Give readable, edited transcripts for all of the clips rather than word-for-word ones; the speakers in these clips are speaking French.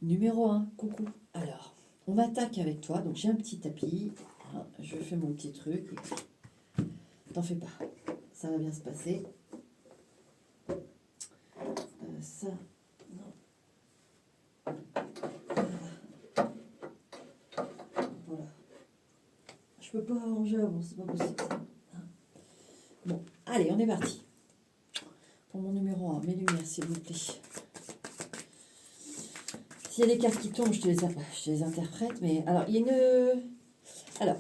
Numéro 1, coucou. Alors, on attaque avec toi. Donc, j'ai un petit tapis. Hein, je fais mon petit truc. T'en fais pas. Ça va bien se passer. Ça, non. Voilà. Je peux pas ranger avant, c'est pas possible. Bon, allez, on est parti. Pour mon numéro 1, mes lumières, s'il vous plaît. S'il y a des cartes qui tombent, je te les interprète. Mais alors, il y a une... Alors,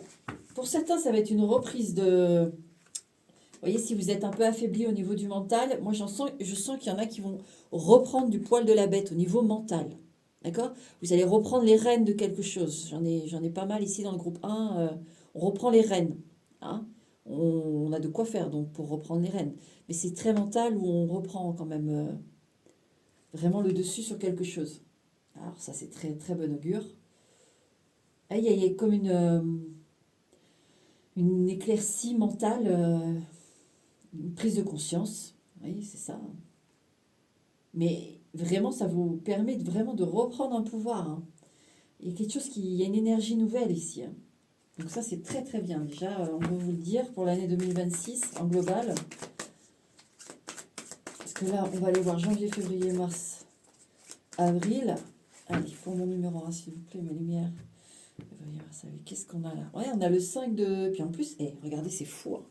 pour certains, ça va être une reprise de... Vous voyez, si vous êtes un peu affaibli au niveau du mental, moi je sens qu'il y en a qui vont reprendre du poil de la bête au niveau mental. D'accord? Vous allez reprendre les rênes de quelque chose. J'en ai pas mal ici dans le groupe 1. On reprend les rênes. Hein? On a de quoi faire donc pour reprendre les rênes. Mais c'est très mental où on reprend quand même vraiment le dessus sur quelque chose. Alors ça c'est très très bon augure. Ah, il y a comme une éclaircie mentale, une prise de conscience. Oui, c'est ça. Mais vraiment, ça vous permet vraiment de reprendre un pouvoir. Hein. Il y a quelque chose il y a une énergie nouvelle ici. Hein. Donc ça, c'est très très bien. Déjà, on peut vous le dire pour l'année 2026 en global. Parce que là, on va aller voir janvier, février, mars, avril. Allez, pour mon numéro 1, s'il vous plaît, mes lumières. Février, mars, avril. Qu'est-ce qu'on a là? Ouais, on a le 5 de... Puis en plus, regardez, c'est fou. Hein.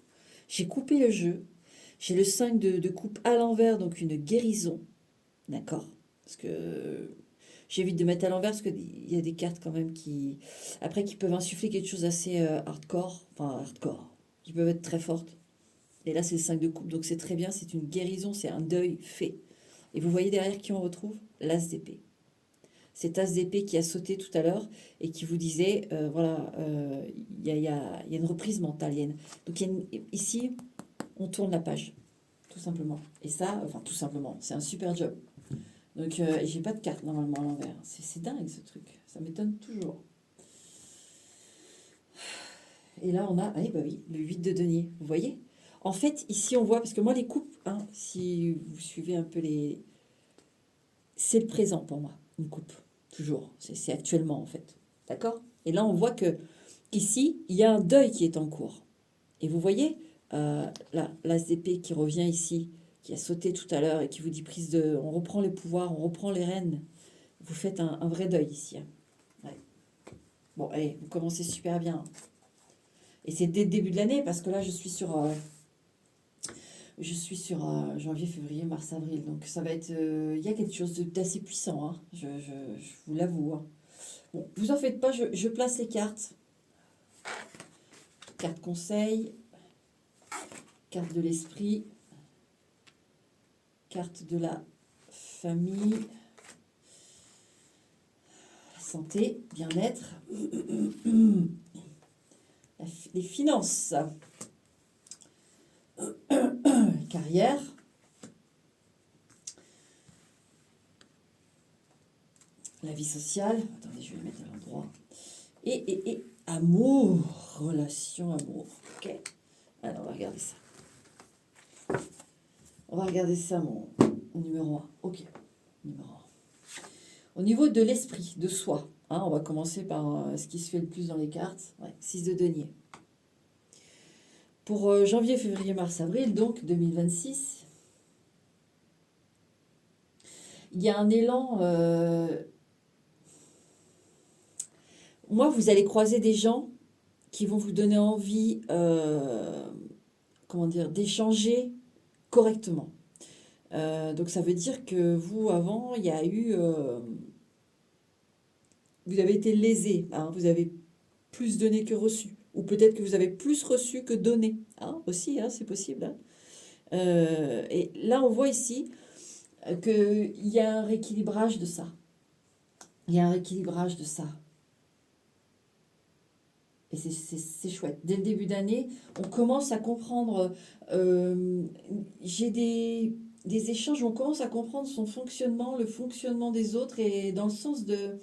J'ai coupé le jeu. J'ai le 5 de coupe à l'envers, donc une guérison. D'accord? Parce que j'évite de mettre à l'envers parce qu'il y a des cartes quand même qui peuvent insuffler quelque chose d'assez hardcore, enfin hardcore, qui peuvent être très fortes. Et là, c'est le 5 de coupe, donc c'est très bien, c'est une guérison, c'est un deuil fait. Et vous voyez derrière qui on retrouve? L'as d'épée. Cet as d'épée qui a sauté tout à l'heure et qui vous disait, voilà, il y a une reprise mentale. Donc ici, on tourne la page, tout simplement. Et ça, enfin tout simplement, c'est un super job. Donc, j'ai pas de carte normalement à l'envers. C'est dingue ce truc. Ça m'étonne toujours. Et là, on a, ah, bah oui, le 8 de denier. Vous voyez? En fait, ici, on voit, parce que moi, les coupes, hein, si vous suivez un peu les. C'est le présent pour moi, une coupe. Toujours. C'est actuellement, en fait. D'accord? Et là, on voit que ici, il y a un deuil qui est en cours. Et vous voyez, là, l'as d'épée qui revient ici, qui a sauté tout à l'heure et qui vous dit prise de. On reprend les pouvoirs, on reprend les rênes. Vous faites un vrai deuil ici. Hein. Ouais. Bon, allez, vous commencez super bien. Et c'est dès le début de l'année, parce que là, je suis sur janvier, février, mars, avril. Donc, ça va être... Il y a quelque chose d'assez puissant, hein, je vous l'avoue. Hein. Bon, vous en faites pas, je place les cartes. Carte conseil, carte de l'esprit, carte de la famille, santé, bien-être, les finances, carrière, la vie sociale. Attendez, je vais le mettre à l'endroit. Et amour, relation, amour. Ok. Alors, on va regarder ça. On va regarder ça, mon numéro 1. Ok. Numéro 1. Au niveau de l'esprit, de soi, hein, on va commencer par ce qui se fait le plus dans les cartes. Ouais, 6 de denier. Pour janvier, février, mars, avril, donc 2026, il y a un élan. Moi, vous allez croiser des gens qui vont vous donner envie, comment dire, d'échanger correctement. Donc ça veut dire que vous, avant, il y a eu... vous avez été lésé, hein, vous avez plus donné que reçu. Ou peut-être que vous avez plus reçu que donné. Hein, aussi, hein, c'est possible. Hein. Et là, on voit ici qu'il y a un rééquilibrage de ça. Il y a un rééquilibrage de ça. Et c'est chouette. Dès le début d'année, on commence à comprendre. J'ai des échanges où on commence à comprendre son fonctionnement, le fonctionnement des autres, et dans le sens de...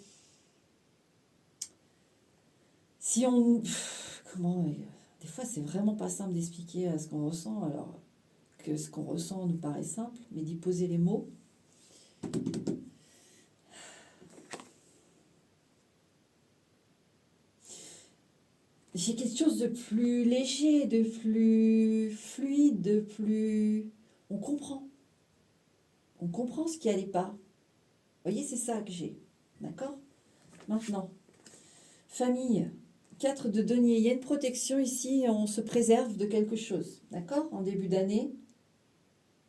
Si on... Comment... Des fois, c'est vraiment pas simple d'expliquer ce qu'on ressent, alors que ce qu'on ressent nous paraît simple, mais d'y poser les mots. j'ai quelque chose de plus léger, de plus fluide, de plus... On comprend. On comprend ce qui n'allait pas. Vous voyez, c'est ça que j'ai. D'accord? Maintenant, famille, 4 de denier. Il y a une protection ici, on se préserve de quelque chose. D'accord? En début d'année,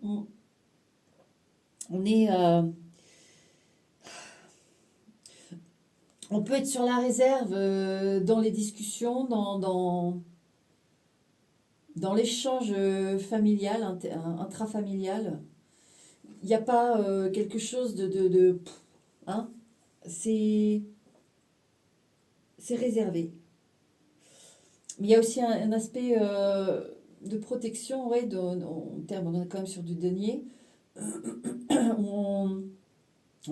on est... on peut être sur la réserve dans les discussions, dans l'échange familial, intrafamilial. Il n'y a pas quelque chose hein, c'est réservé. Mais il y a aussi un aspect de protection, ouais, en termes, on est quand même sur du denier. On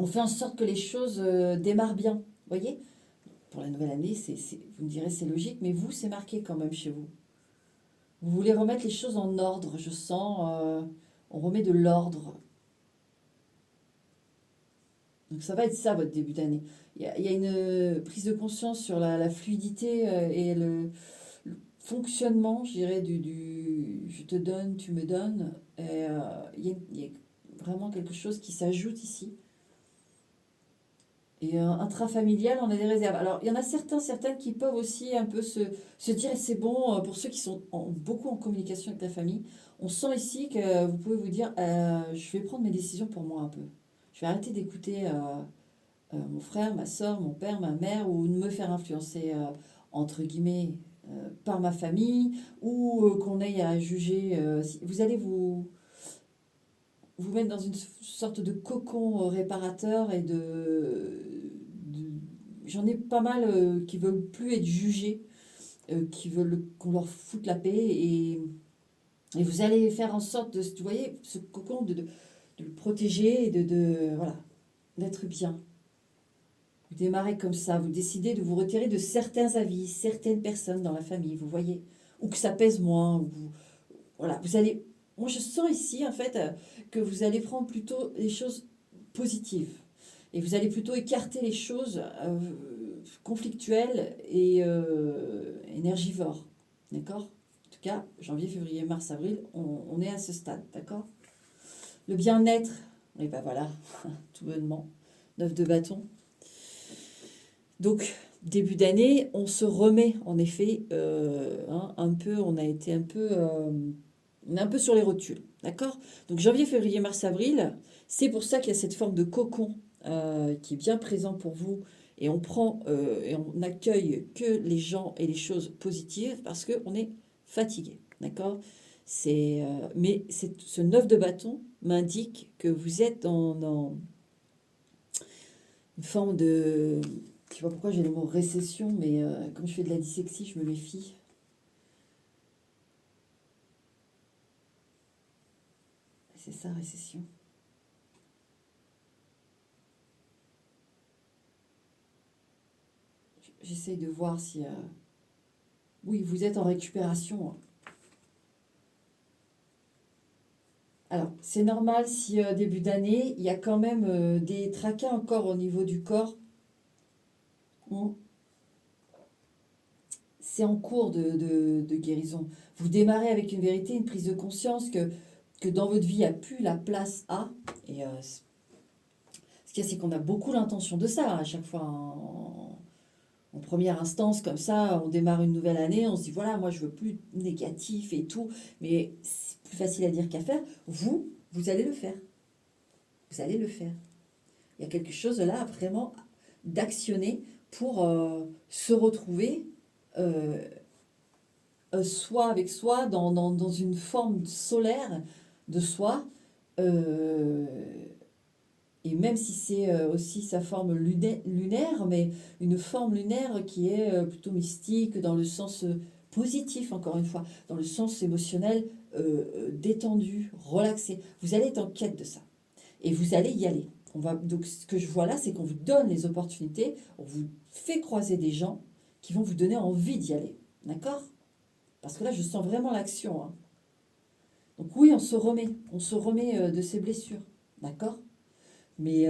fait en sorte que les choses démarrent bien. Vous voyez? Pour la nouvelle année, vous me direz c'est logique, mais vous, c'est marqué quand même chez vous. Vous voulez remettre les choses en ordre, je sens. On remet de l'ordre. Donc ça va être ça, votre début d'année. Il y a une prise de conscience sur la fluidité et le fonctionnement, je dirais, du je te donne, tu me donnes. Et, il y a vraiment quelque chose qui s'ajoute ici. Et intrafamilial, on a des réserves. Alors, il y en a certaines qui peuvent aussi un peu se dire, et c'est bon, pour ceux qui sont beaucoup en communication avec la famille, on sent ici que vous pouvez vous dire, je vais prendre mes décisions pour moi un peu. Je vais arrêter d'écouter mon frère, ma soeur, mon père, ma mère, ou de me faire influencer, entre guillemets, par ma famille, ou qu'on ait à juger. Vous allez vous mettre dans une sorte de cocon réparateur j'en ai pas mal qui veulent plus être jugés, qui veulent qu'on leur foute la paix et vous allez faire en sorte de, vous voyez, ce cocon de le protéger et voilà, d'être bien. Vous démarrez comme ça, vous décidez de vous retirer de certains avis, certaines personnes dans la famille, vous voyez, ou que ça pèse moins, voilà, vous allez, moi je sens ici en fait que vous allez prendre plutôt les choses positives et vous allez plutôt écarter les choses conflictuelles et énergivores, d'accord? En tout cas, janvier, février, mars, avril, on est à ce stade, d'accord? Le bien-être, et ben voilà, tout bonnement, 9 de bâton. Donc, début d'année, on se remet en effet un peu, on est un peu sur les rotules, d'accord? Donc janvier, février, mars, avril, c'est pour ça qu'il y a cette forme de cocon qui est bien présent pour vous et on prend et on accueille que les gens et les choses positives parce qu'on est fatigué, d'accord? Mais ce 9 de bâton m'indique que vous êtes dans une forme de... Je sais pas pourquoi j'ai le mot récession, mais comme je fais de la dyslexie, je me méfie. C'est ça, récession. J'essaye de voir si... Oui, vous êtes en récupération. Alors, c'est normal si début d'année, il y a quand même des tracas encore au niveau du corps. C'est en cours de guérison. Vous démarrez avec une vérité, une prise de conscience que dans votre vie, il n'y a plus la place à. Et ce qu'il y a, c'est qu'on a beaucoup l'intention de ça à chaque fois. En première instance, comme ça, on démarre une nouvelle année, on se dit voilà, moi je veux plus de négatif et tout, mais c'est plus facile à dire qu'à faire. Vous allez le faire. Vous allez le faire. Il y a quelque chose là vraiment d'actionner pour se retrouver euh, soi avec soi, dans une forme solaire de soi. euh, et même si c'est aussi sa forme lunaire, mais une forme lunaire qui est plutôt mystique, dans le sens positif, encore une fois, dans le sens émotionnel, détendu, relaxé. Vous allez être en quête de ça. Et vous allez y aller. Donc ce que je vois là, c'est qu'on vous donne les opportunités, on vous fait croiser des gens qui vont vous donner envie d'y aller. D'accord? Parce que là, je sens vraiment l'action, hein. Donc oui, on se remet de ses blessures. D'accord? Mais il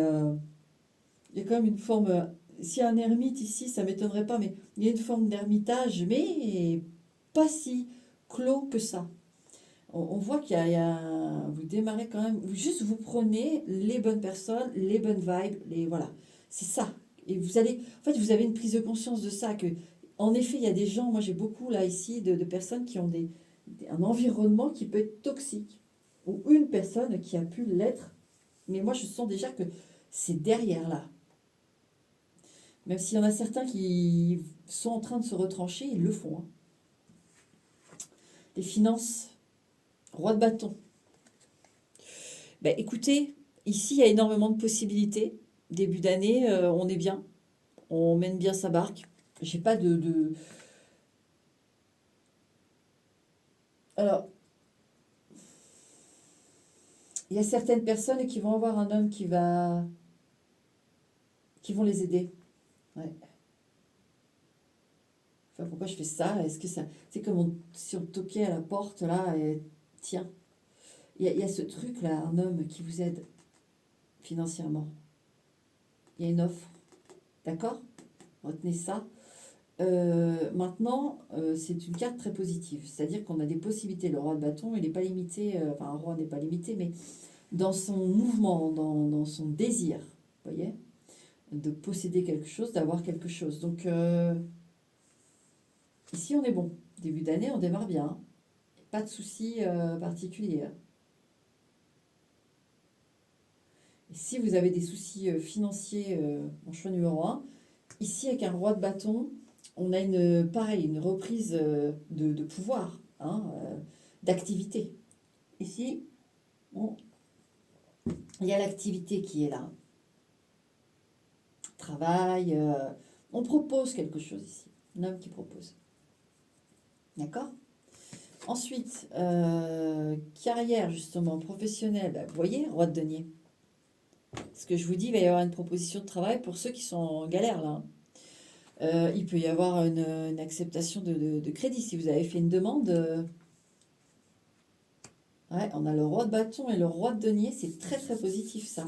y a quand même une forme s'il y a un ermite ici, ça ne m'étonnerait pas, mais il y a une forme d'ermitage, mais pas si clos que ça. On voit vous démarrez quand même, juste vous prenez les bonnes personnes, les bonnes vibes, voilà, c'est ça. Et vous allez, en fait, vous avez une prise de conscience de ça, que, en effet, il y a des gens, moi j'ai beaucoup là ici de personnes qui ont un environnement qui peut être toxique, ou une personne qui a pu l'être, mais moi je sens déjà que c'est derrière là. Même s'il y en a certains qui sont en train de se retrancher, ils le font. Hein. Les finances, roi de bâton. Ben, écoutez, ici, il y a énormément de possibilités. Début d'année, on est bien. On mène bien sa barque. J'ai pas Alors, il y a certaines personnes qui vont avoir un homme qui vont les aider. Ouais. Enfin, pourquoi je fais ça? Est-ce que ça... C'est comme si on toquait à la porte, là, et tiens. Il y a ce truc-là, un homme qui vous aide financièrement. Il y a une offre. D'accord? Retenez ça. Maintenant, c'est une carte très positive. C'est-à-dire qu'on a des possibilités. Le roi de bâton, il n'est pas limité. Enfin, un roi n'est pas limité, mais dans son mouvement, dans son désir, vous voyez, de posséder quelque chose, d'avoir quelque chose. Donc, ici, on est bon. Début d'année, on démarre bien. Pas de soucis particuliers. Et si vous avez des soucis financiers, en choix numéro un, ici, avec un roi de bâton, on a une reprise de pouvoir, hein, d'activité. Ici, il y a l'activité qui est là. Travail, on propose quelque chose ici. Un homme qui propose. D'accord? Ensuite, carrière justement, professionnelle. Bah, vous voyez, roi de denier. Ce que je vous dis, il va y avoir une proposition de travail pour ceux qui sont en galère là. Il peut y avoir une acceptation de crédit. Si vous avez fait une demande, ouais, on a le roi de bâton et le roi de denier. C'est très très positif ça.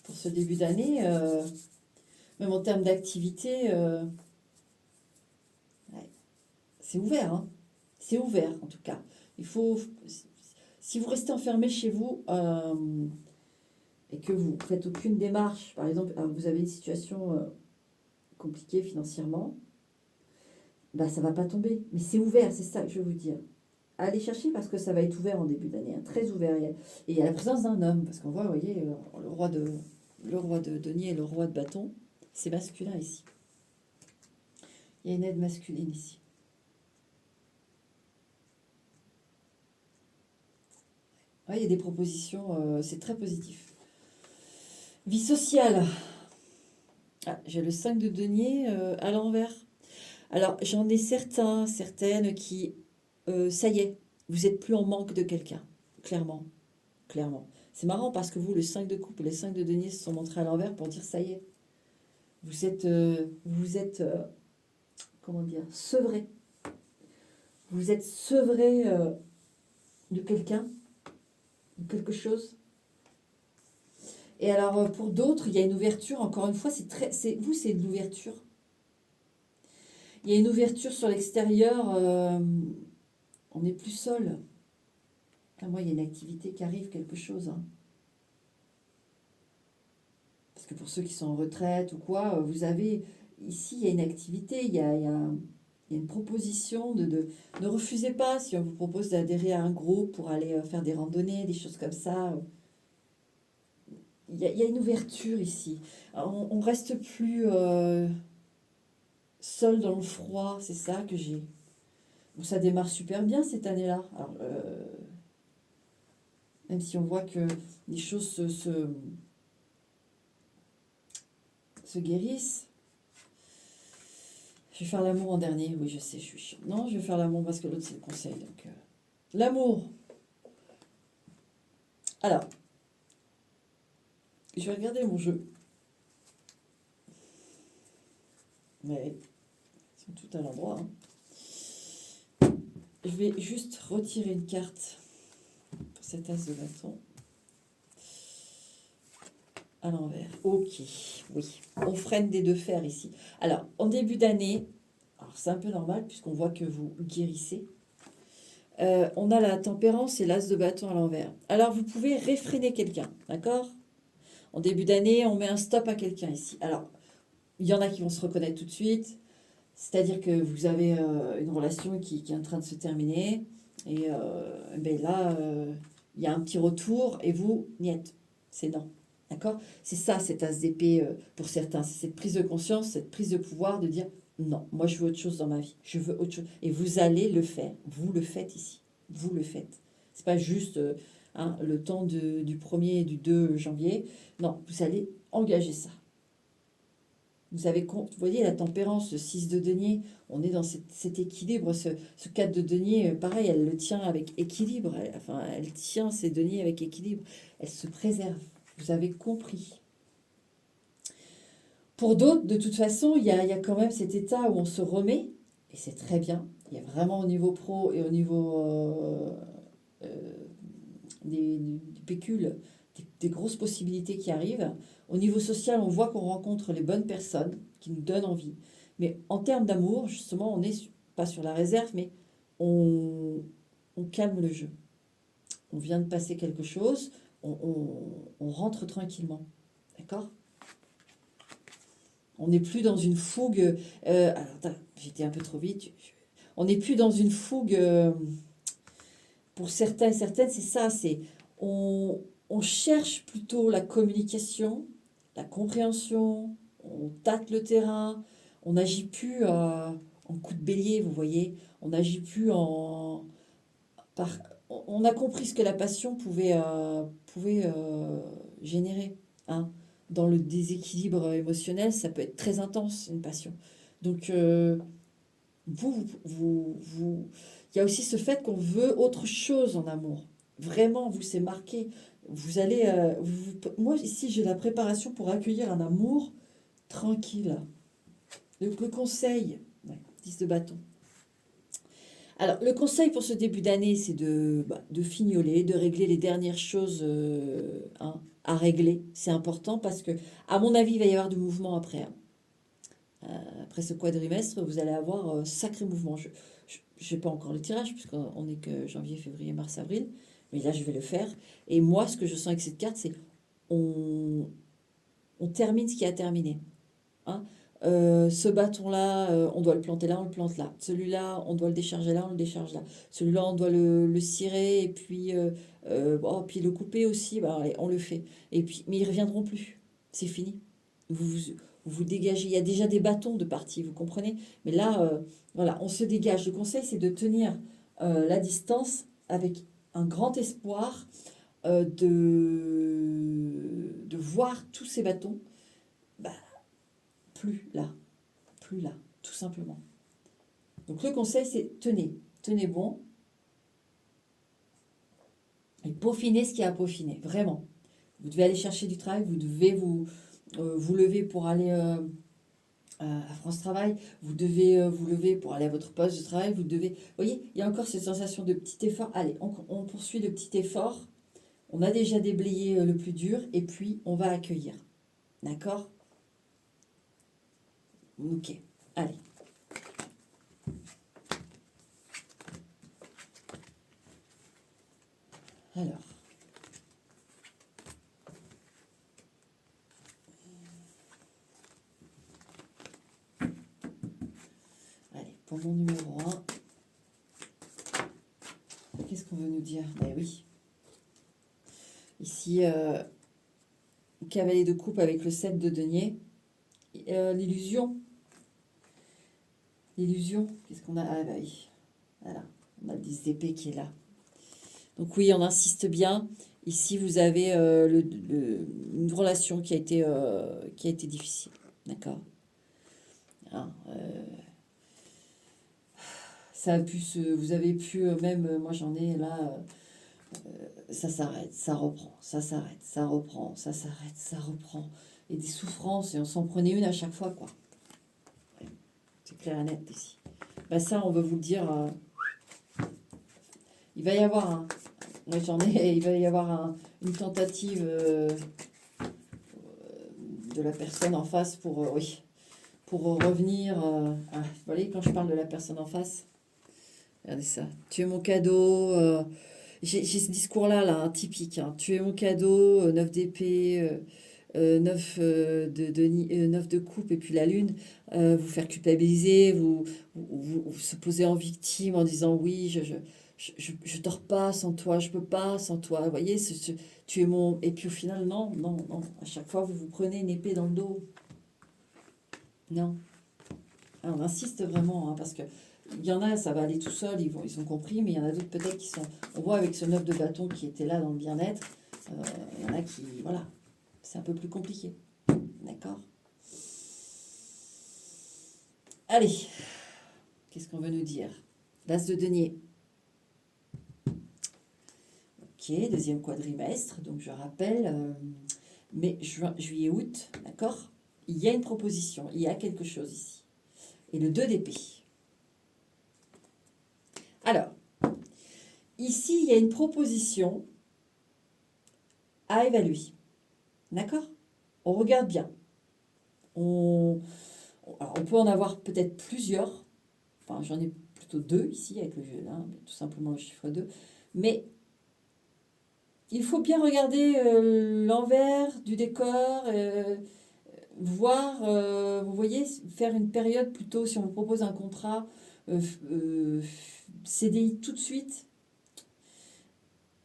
Pour ce début d'année, même en termes d'activité, ouais, c'est ouvert. Hein. C'est ouvert en tout cas. Il faut, si vous restez enfermé chez vous et que vous ne faites aucune démarche, par exemple, vous avez une situation compliquée financièrement, bah, ça ne va pas tomber. Mais c'est ouvert, c'est ça que je veux vous dire. Allez chercher parce que ça va être ouvert en début d'année, hein, très ouvert. Et il y a la présence d'un homme, parce qu'on voit, vous voyez, le roi de denier et le roi de bâton, c'est masculin ici. Il y a une aide masculine ici. Ouais, il y a des propositions, c'est très positif. Vie sociale. Ah, j'ai le 5 de denier à l'envers. Alors, j'en ai certaines qui, ça y est, vous êtes plus en manque de quelqu'un, clairement, clairement. C'est marrant parce que vous, le 5 de coupe et le 5 de denier se sont montrés à l'envers pour dire ça y est, vous êtes comment dire, sevré. Vous êtes sevré de quelqu'un, de quelque chose. Et alors, pour d'autres, il y a une ouverture, encore une fois, c'est de l'ouverture. Il y a une ouverture sur l'extérieur, on n'est plus seul. Enfin, moi, il y a une activité qui arrive, quelque chose. Hein. Parce que pour ceux qui sont en retraite ou quoi, vous avez, ici, il y a une activité, il y a une proposition ne refusez pas si on vous propose d'adhérer à un groupe pour aller faire des randonnées, des choses comme ça. Il y a une ouverture ici. Alors, on reste plus seul dans le froid, c'est ça que j'ai. Bon, ça démarre super bien cette année-là. Alors, même si on voit que les choses se guérissent. Je vais faire l'amour en dernier. Oui, je sais, je suis chiante. Non, je vais faire l'amour parce que l'autre, c'est le conseil. Donc, l'amour. Alors, je vais regarder mon jeu. Mais ils sont tout à l'endroit. Hein. Je vais juste retirer une carte pour cet as de bâton. à l'envers. Ok, oui. On freine des deux fers ici. Alors, en début d'année, alors c'est un peu normal puisqu'on voit que vous guérissez. On a la tempérance et l'as de bâton à l'envers. Alors, vous pouvez réfréner quelqu'un, d'accord? En début d'année, on met un stop à quelqu'un ici. Alors, il y en a qui vont se reconnaître tout de suite. C'est-à-dire que vous avez une relation qui est en train de se terminer. Et ben là, il y a un petit retour. Et vous, niet, c'est non. D'accord? C'est ça, cet as d'épée pour certains. C'est cette prise de conscience, cette prise de pouvoir de dire non, moi je veux autre chose dans ma vie. Je veux autre chose. Et vous allez le faire. Vous le faites ici. Vous le faites. C'est pas juste le temps du 1er et du 2 janvier. Non, vous allez engager ça. Vous voyez la tempérance, le 6 de denier, on est dans cet équilibre, ce 4 de denier, pareil, elle le tient avec équilibre, elle tient ses deniers avec équilibre, elle se préserve, vous avez compris. Pour d'autres, de toute façon, il y a quand même cet état où on se remet, et c'est très bien, il y a vraiment au niveau pro et au niveau du pécule, des grosses possibilités qui arrivent. Au niveau social, on voit qu'on rencontre les bonnes personnes qui nous donnent envie. Mais en termes d'amour, justement, on n'est pas sur la réserve, mais on calme le jeu. On vient de passer quelque chose, on rentre tranquillement. D'accord? On n'est plus dans une fougue. Alors, j'étais un peu trop vite. On n'est plus dans une fougue. Pour certains et certaines, c'est ça. On cherche plutôt la communication, la compréhension, on tâte le terrain, on n'agit plus en coup de bélier, vous voyez, on n'agit plus par, on a compris ce que la passion pouvait générer. Hein. Dans le déséquilibre émotionnel, ça peut être très intense, une passion. Donc, il y a aussi ce fait qu'on veut autre chose en amour. Vraiment, vous, c'est marqué. Vous allez. Moi, ici, j'ai la préparation pour accueillir un amour tranquille. Donc, le conseil, 10 de bâton. Alors, le conseil pour ce début d'année, c'est de fignoler, de régler les dernières choses à régler. C'est important parce que, à mon avis, il va y avoir du mouvement après. Après ce quadrimestre, vous allez avoir un sacré mouvement. Je n'ai pas encore le tirage, puisqu'on n'est que janvier, février, mars, avril. Mais là, je vais le faire. Et moi, ce que je sens avec cette carte, c'est on, on termine ce qui a terminé. Hein. Ce bâton-là, on doit le planter là, on le plante là. Celui-là, on doit le décharger là, on le décharge là. Celui-là, on doit le cirer et puis, puis le couper aussi, bah, allez, on le fait. Et puis, mais ils ne reviendront plus. C'est fini. Vous dégagez. Il y a déjà des bâtons de partie, vous comprenez? Mais là, voilà, on se dégage. Le conseil, c'est de tenir la distance avec un grand espoir de voir tous ces bâtons. Bah, plus là, tout simplement. Donc le conseil, c'est tenez bon et peaufinez ce qu'il y a à peaufiner, vraiment. Vous devez aller chercher du travail, vous devez vous lever pour aller à France Travail, vous devez vous lever pour aller à votre poste de travail, vous voyez, il y a encore cette sensation de petit effort. Allez, on poursuit le petit effort, on a déjà déblayé le plus dur et puis on va accueillir. D'accord? Ok, allez. Alors. Allez, pour mon numéro 1. Qu'est-ce qu'on veut nous dire? Ben oui. Ici, cavalier de coupe avec le 7 de denier. L'illusion. L'illusion, qu'est-ce qu'on a? Ah bah oui. Voilà, on a le 10 d'épée qui est là. Donc oui, on insiste bien. Ici, vous avez une relation qui a été difficile. D'accord. Hein, ça a pu vous avez pu même, moi j'en ai là, ça s'arrête, ça reprend, ça s'arrête, ça reprend, ça s'arrête, ça reprend. Et des souffrances, et on s'en prenait une à chaque fois, quoi. Ouais, c'est clair et net ici. Bah ça, on veut vous le dire, il va y avoir il va y avoir une tentative de la personne en face pour, oui, pour revenir. Vous voyez, quand je parle de la personne en face, regardez ça. Tu es mon cadeau. J'ai ce discours-là, là, hein, typique. Hein. Tu es mon cadeau, 9 d'épée, 9 9 de coupe et puis la lune. Vous faire culpabiliser, vous se poser en victime en disant oui, je dors pas sans toi, je peux pas sans toi. Vous voyez, tu es mon. Et puis au final, non, non, non. À chaque fois, vous vous prenez une épée dans le dos. Non. Alors, on insiste vraiment, hein, parce que il y en a, ça va aller tout seul, ils ont compris, mais il y en a d'autres peut-être qui sont. On voit avec ce 9 de bâton qui était là dans le bien-être, il y en a qui. Voilà, c'est un peu plus compliqué. D'accord. Allez, qu'est-ce qu'on veut nous dire? L'As de denier. Ok, deuxième quadrimestre, donc je rappelle, mai, juin, juillet, août, d'accord? Il y a une proposition, il y a quelque chose ici. Et le 2 d'épée. Alors, ici, il y a une proposition à évaluer. D'accord? On regarde bien. Alors, on peut en avoir peut-être plusieurs. Enfin, j'en ai plutôt 2 ici avec le jeu, là, tout simplement le chiffre 2. Mais il faut bien regarder l'envers du décor, voir, vous voyez, faire une période plutôt, si on vous propose un contrat CDI tout de suite,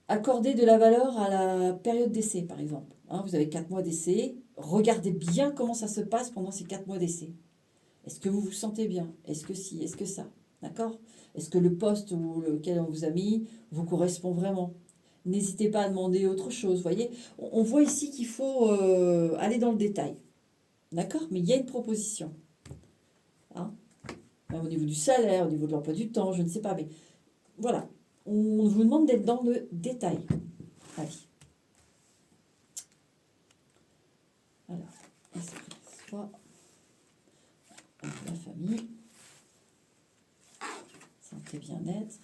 accorder de la valeur à la période d'essai, par exemple. Hein, vous avez 4 mois d'essai, regardez bien comment ça se passe pendant ces 4 mois d'essai. Est-ce que vous vous sentez bien? Est-ce que si? Est-ce que ça? D'accord? Est-ce que le poste lequel on vous a mis vous correspond vraiment? N'hésitez pas à demander autre chose, vous voyez? On voit ici qu'il faut aller dans le détail. D'accord? Mais il y a une proposition. Hein? Au niveau du salaire, au niveau de l'emploi du temps, je ne sais pas, mais voilà. On vous demande d'être dans le détail. Allez. Alors, esprit, soit la famille, santé, bien-être,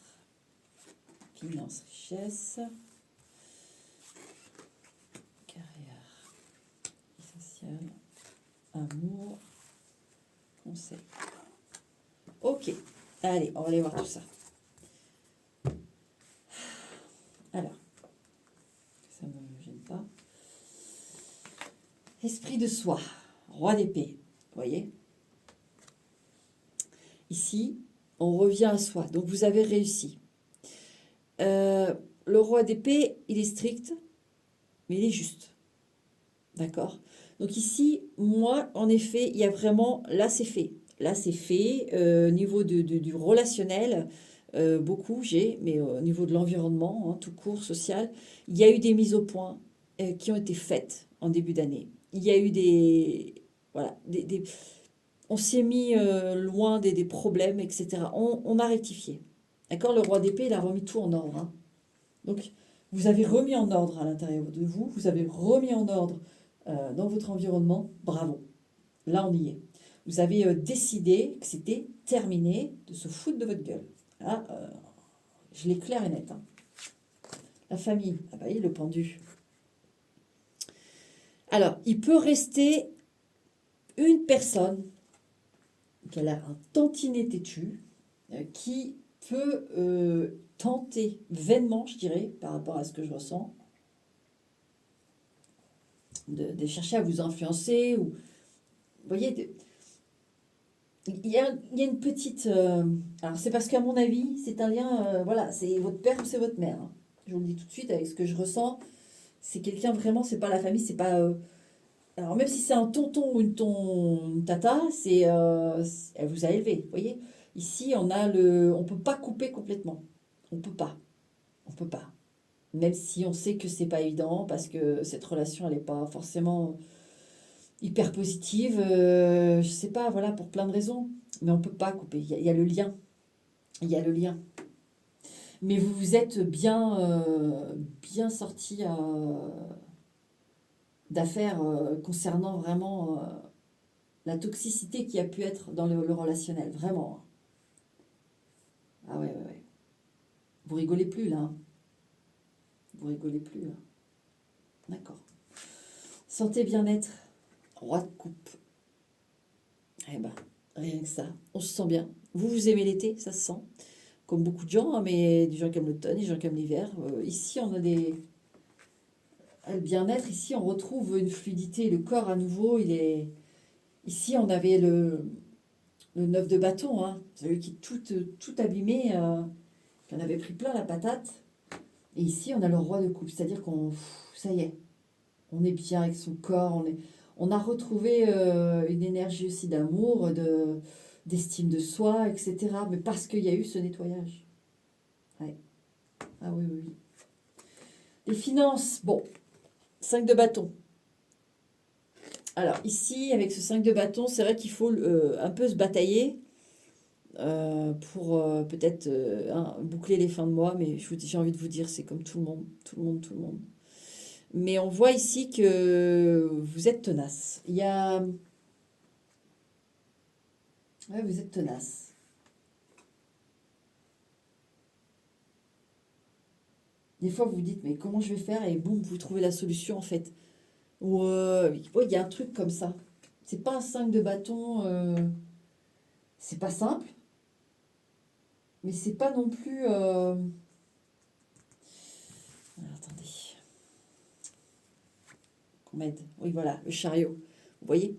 finance, richesse, carrière, sociale, amour, conseil. Ok, allez, on va aller voir tout ça. Alors, ça ne me gêne pas. Esprit de soi, roi d'épée, vous voyez? Ici, on revient à soi. Donc, vous avez réussi. Le roi d'épée, il est strict, mais il est juste. D'accord? Donc ici, moi, en effet, il y a vraiment... Là, c'est fait. Là, c'est fait. Au niveau du relationnel, beaucoup j'ai, mais au niveau de l'environnement, hein, tout court, social, il y a eu des mises au point qui ont été faites en début d'année. Il y a eu des... Voilà, on s'est mis loin des problèmes, etc. On a rectifié. D'accord? Le roi d'épée, il a remis tout en ordre. Hein. Donc, vous avez remis en ordre à l'intérieur de vous, vous avez remis en ordre dans votre environnement. Bravo. Là, on y est. Vous avez décidé que c'était terminé de se foutre de votre gueule. Là, je l'ai clair et net. Hein. La famille, ah bah, il est le pendu. Alors, il peut rester une personne qui a un tantinet têtu, qui peut tenter vainement, je dirais, par rapport à ce que je ressens, de chercher à vous influencer. Ou, vous voyez, il y a une petite... alors, c'est parce qu'à mon avis, c'est un lien... voilà, c'est votre père ou c'est votre mère. Hein. Je vous le dis tout de suite, avec ce que je ressens, c'est quelqu'un vraiment, c'est pas la famille, c'est pas... alors, même si c'est un tonton ou une tata, elle vous a élevé, vous voyez. Ici, on a on peut pas couper complètement. On peut pas. On peut pas. Même si on sait que c'est pas évident, parce que cette relation, elle n'est pas forcément hyper positive. Je sais pas, voilà, pour plein de raisons. Mais on peut pas couper. Il y a le lien. Il y a le lien. Mais vous vous êtes bien sorti d'affaires concernant vraiment la toxicité qui a pu être dans le relationnel. Vraiment. Ah ouais, ouais, ouais. Vous rigolez plus là. Hein. Vous rigolez plus là. D'accord. Santé, bien-être. Roi de coupe. Eh ben, rien que ça, on se sent bien. Vous aimez l'été, ça se sent. Comme beaucoup de gens, hein, mais des gens qui aiment l'automne, des gens qui aiment l'hiver. Ici, on a le bien-être, ici, on retrouve une fluidité. Le corps, à nouveau, il est... Ici, on avait le 9 de bâton, hein, celui qui tout abîmé, qui en avait pris plein la patate. Et ici, on a le roi de coupe, c'est-à-dire ça y est, on est bien avec son corps, on a retrouvé une énergie aussi d'amour, d'estime de soi, etc. Mais parce qu'il y a eu ce nettoyage. Ouais. Ah oui, oui, oui. Les finances, bon, 5 de bâton. Alors ici, avec ce 5 de bâton, c'est vrai qu'il faut un peu se batailler pour peut-être boucler les fins de mois, mais j'ai envie de vous dire, c'est comme tout le monde, tout le monde, tout le monde. Mais on voit ici que vous êtes tenace. Il y a... Ouais, vous êtes tenace. Des fois, vous vous dites, mais comment je vais faire? Et boum, vous trouvez la solution, en fait. Ou ouais, il y a un truc comme ça. C'est pas un 5 de bâton. C'est pas simple, mais c'est pas non plus... Alors, attendez. Qu'on m'aide. Oui, voilà, le chariot. Vous voyez?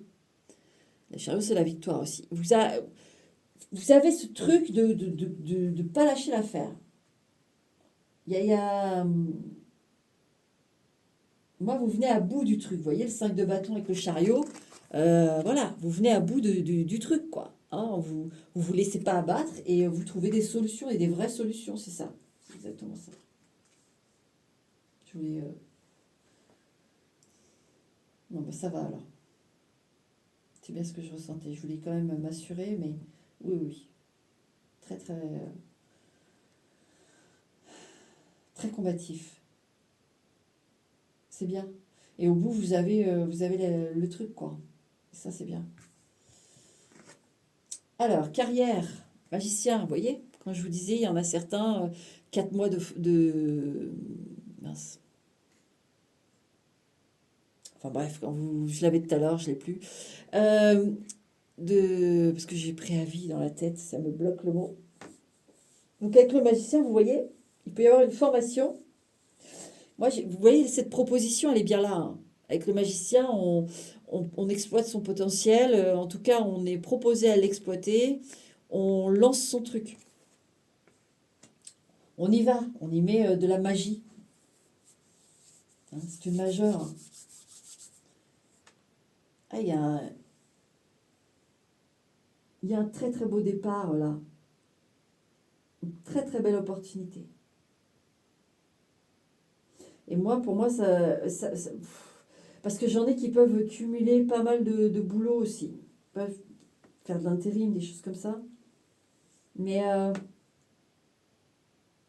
Le chariot, c'est la victoire aussi. Vous avez ce truc de pas lâcher l'affaire. Il y a, moi, vous venez à bout du truc. Vous voyez le 5 de bâton avec le chariot. Voilà, vous venez à bout du truc, quoi. Hein, vous laissez pas abattre et vous trouvez des solutions et des vraies solutions, c'est ça. C'est exactement ça. Je voulais... Non, ben ça va alors. C'est bien ce que je ressentais. Je voulais quand même m'assurer, mais oui, oui. Très, très, très combatif. C'est bien. Et au bout, vous avez le truc, quoi. Ça, c'est bien. Alors, carrière, magicien, vous voyez, quand je vous disais, il y en a certains, 4 mois mince. Enfin bref, je l'avais tout à l'heure, je ne l'ai plus. Euh, parce que j'ai préavis dans la tête, ça me bloque le mot. Donc avec le magicien, vous voyez, il peut y avoir une formation. Moi, vous voyez, cette proposition, elle est bien là, hein. Avec le magicien, on exploite son potentiel. En tout cas, on est proposé à l'exploiter. On lance son truc. On y va. On y met de la magie. Hein, c'est une majeure. Ah, il y a un très très beau départ là. Une très très belle opportunité. Et moi, pour moi, parce que j'en ai qui peuvent cumuler pas mal de boulot aussi. Ils peuvent faire de l'intérim, des choses comme ça. Mais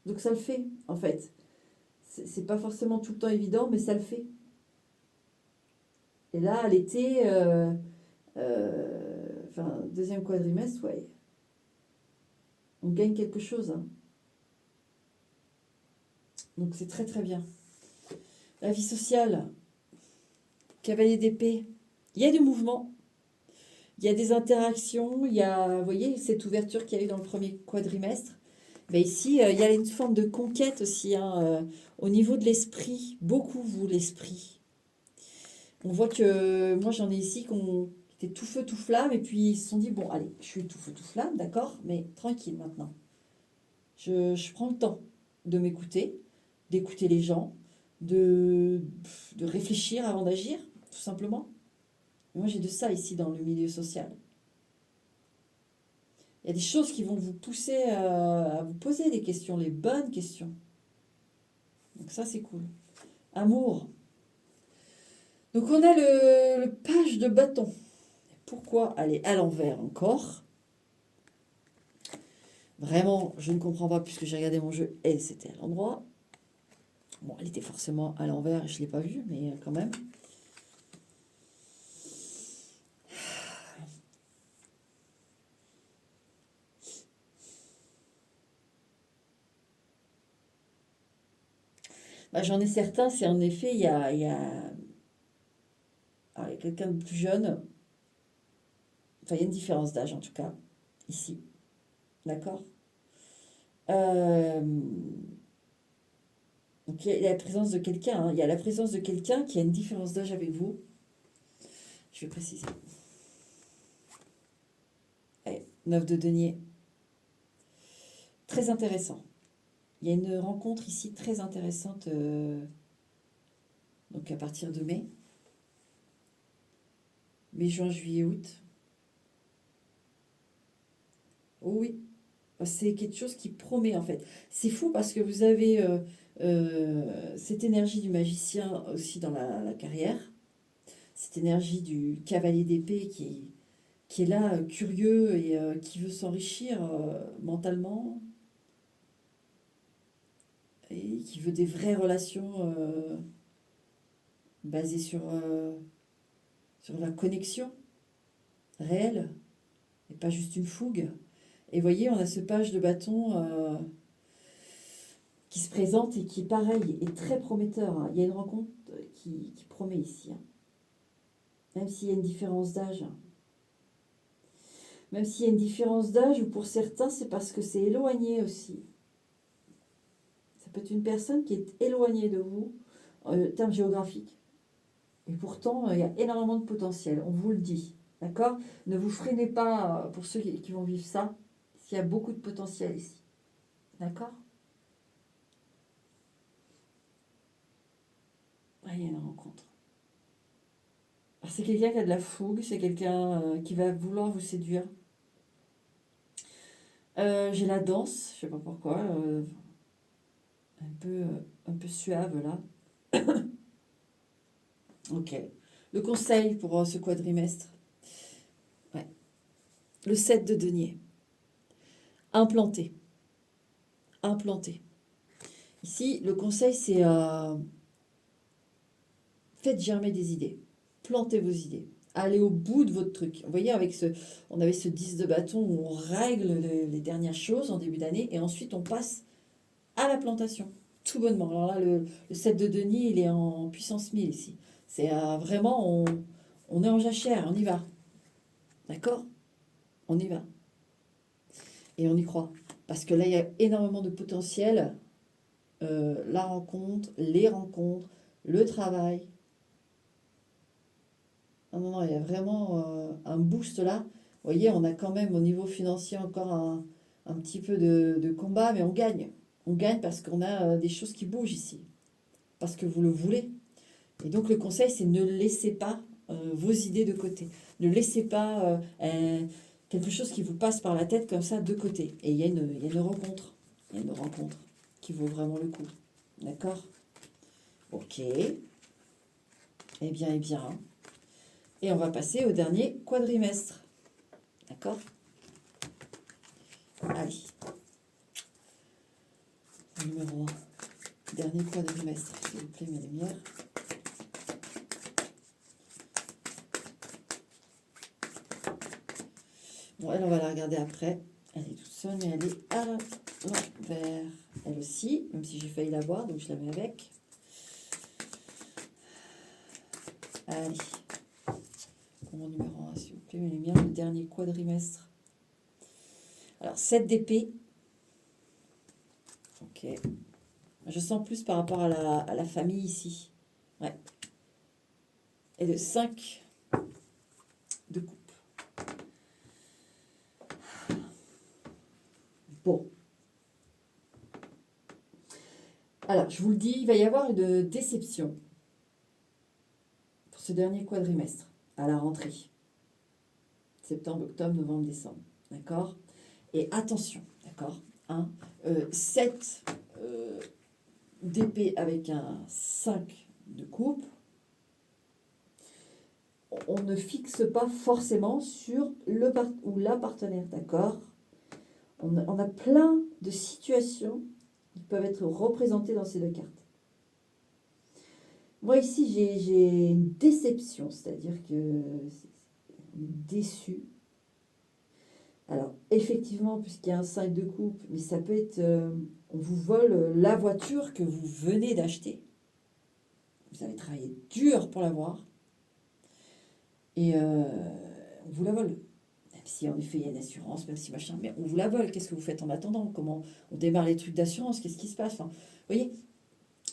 donc ça le fait, en fait. C'est pas forcément tout le temps évident, mais ça le fait. Et là, à l'été, enfin, deuxième quadrimestre, ouais, on gagne quelque chose, hein. Donc c'est très très bien. La vie sociale, cavalier d'épée, il y a du mouvement, il y a des interactions, il y a, vous voyez, cette ouverture qu'il y a eu dans le premier quadrimestre. Ben ici, il y a une forme de conquête aussi, hein, au niveau de l'esprit, beaucoup vous, l'esprit. On voit que moi j'en ai ici qui étaient tout feu, tout flamme, et puis ils se sont dit, bon, allez, je suis tout feu, tout flamme, d'accord, mais tranquille maintenant. Je prends le temps de m'écouter, d'écouter les gens, de, de réfléchir avant d'agir, tout simplement. Et moi j'ai de ça ici dans le milieu social. Il y a des choses qui vont vous pousser à vous poser des questions, les bonnes questions. Donc ça c'est cool. Amour. Donc on a le page de bâton. Pourquoi aller à l'envers encore? Vraiment, je ne comprends pas puisque j'ai regardé mon jeu et c'était à l'endroit. Bon, elle était forcément à l'envers, je ne l'ai pas vue, mais quand même. Bah, j'en ai certains, c'est en effet, il y a... Alors, quelqu'un de plus jeune. Enfin, il y a une différence d'âge en tout cas, ici. D'accord. Donc il y a la présence de quelqu'un, hein. Il y a la présence de quelqu'un qui a une différence d'âge avec vous. Je vais préciser. Allez, 9 de denier. Très intéressant. Il y a une rencontre ici très intéressante. Donc à partir de mai. Mai, juin, juillet, août. Oh oui, c'est quelque chose qui promet en fait. C'est fou parce que vous avez cette énergie du magicien aussi dans la carrière. Cette énergie du cavalier d'épée qui est là, curieux et qui veut s'enrichir mentalement et qui veut des vraies relations basées sur la connexion réelle et pas juste une fougue. Et voyez, on a ce page de bâton qui se présente et qui, pareil, est très prometteur, hein. Il y a une rencontre qui promet ici, hein. Même s'il y a une différence d'âge. Même s'il y a une différence d'âge, ou pour certains, c'est parce que c'est éloigné aussi. Ça peut être une personne qui est éloignée de vous, en termes géographiques. Et pourtant, il y a énormément de potentiel, on vous le dit. D'accord? Ne vous freinez pas pour ceux qui vont vivre ça, parce qu'il y a beaucoup de potentiel ici. D'accord? Ah, il y a une rencontre. Alors, c'est quelqu'un qui a de la fougue, c'est quelqu'un qui va vouloir vous séduire. J'ai la danse, je sais pas pourquoi, un peu suave là. Ok. Le conseil pour ce quadrimestre. Ouais. Le 7 de denier. Implanter. Implanter. Ici, le conseil, c'est faites germer des idées. Plantez vos idées. Allez au bout de votre truc. Vous voyez, on avait ce 10 de bâton où on règle les dernières choses en début d'année et ensuite on passe à la plantation. Tout bonnement. Alors là, le 7 de denier, il est en puissance 1000 ici. C'est vraiment, on est en jachère, on y va. D'accord? On y va. Et on y croit. Parce que là, il y a énormément de potentiel. La rencontre, les rencontres, le travail. Non, non, non, il y a vraiment un boost là. Vous voyez, on a quand même au niveau financier encore un petit peu de combat, mais on gagne. On gagne parce qu'on a des choses qui bougent ici. Parce que vous le voulez. Et donc le conseil, c'est ne laissez pas vos idées de côté. Ne laissez pas quelque chose qui vous passe par la tête comme ça de côté. Et il y a une rencontre. Il y a une rencontre qui vaut vraiment le coup. D'accord? Ok. Eh bien, eh bien. Et on va passer au dernier quadrimestre. D'accord? Allez. Numéro 1. Dernier quadrimestre. S'il vous plaît, mes lumières. Bon, elle, on va la regarder après. Elle est toute seule, mais elle est à l'envers. Elle aussi, même si j'ai failli la voir, donc je la mets avec. Allez. Pour mon numéro 1, s'il vous plaît, mes lumières. Le dernier quadrimestre. Alors, 7 d'épée. Ok. Je sens plus par rapport à la famille ici. Ouais. Et le 5 de coupe. Bon. Alors, je vous le dis, il va y avoir une déception pour ce dernier quadrimestre, à la rentrée. Septembre, octobre, novembre, décembre. D'accord? Et attention, d'accord? 7 d'épée avec un 5 de coupe. On ne fixe pas forcément sur le ou la partenaire, d'accord? On a plein de situations qui peuvent être représentées dans ces deux cartes. Moi ici, j'ai une déception, c'est-à-dire que on est déçu. Alors, effectivement, puisqu'il y a un 5 de coupe, mais ça peut être, on vous vole la voiture que vous venez d'acheter. Vous avez travaillé dur pour l'avoir. Et on vous la vole. Même si en effet il y a une assurance, même si machin, mais on vous la vole. Qu'est-ce que vous faites en attendant? Comment on démarre les trucs d'assurance? Qu'est-ce qui se passe? Enfin, vous voyez,